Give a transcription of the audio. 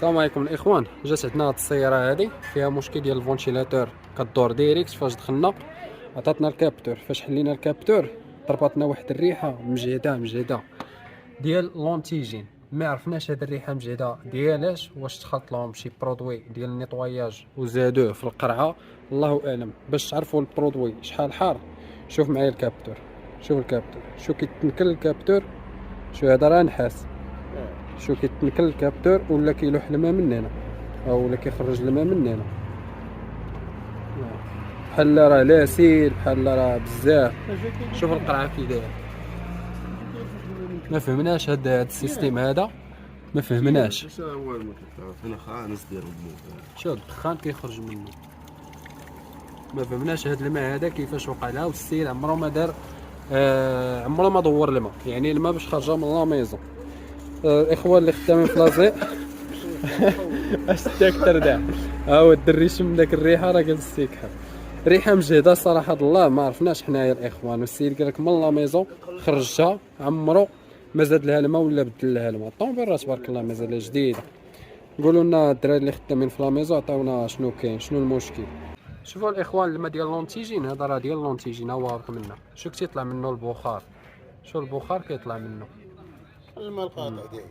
السلام عليكم الاخوان. جات عندنا هاد السياره هادي فيها مشكل ديال الفونتيلاتور كدور ديريكت. فاش دخلنا عطاتنا الكابتور، فاش حلينا الكابتور طرباتنا واحد الريحه مجهده ديال لونتيجين. ما عرفناش هاد الريحه مجهده ديالاش، واش تخلط لهم شي برودوي ديال النيطواياج وزادوه في القرعه، الله اعلم. باش تعرفوا البرودوي شحال حار، شوف معايا الكابتور. شوف الكابتور، شو كيتنكل الكابتور، شو هذا راه نحاس. شو كيتنكل الكابتور ولا كيلوح الماء من هنا ولا كيخرج الماء من هنا، بحال راه لاسيل، بحال راه بزاف. شوف القرعه كي داير. ما فهمناش هاد السيستيم هذا، ما فهمناش. واش هو ما كتعرف هنا خانس ديال الموت. شوف الدخان كيخرج منه، ما فهمناش هاد الماء هذا كيفاش وقع لها. والسيد عمرو ما دار عمرو ما دور الماء، يعني الماء باش خرجها من لا ميزون. الاخوان اللي خدامين في لازي اش تاكتر داع، ها هو الدري شم داك الريحه، راه جالس يكحل. ريحه مجهده صراحه الله، ما عرفناش حنايا الاخوان. والسيد قال لك من لا ميزون خرجتها، عمرو ما زاد لها الماء ولا بدل لها الماء. الطوموبيل راه تبارك الله مازال جديده. قولوا لنا الدراري اللي خدامين في لا ميزون عطاونا شنو كاين، شنو المشكل. شوفوا الاخوان، الماء ديال لونتيجين هذا راه ديال لونتيجين، هو واقف منه. شو كيطلع منه البخار، شو البخار كيطلع منه الماء القاطع ديالو.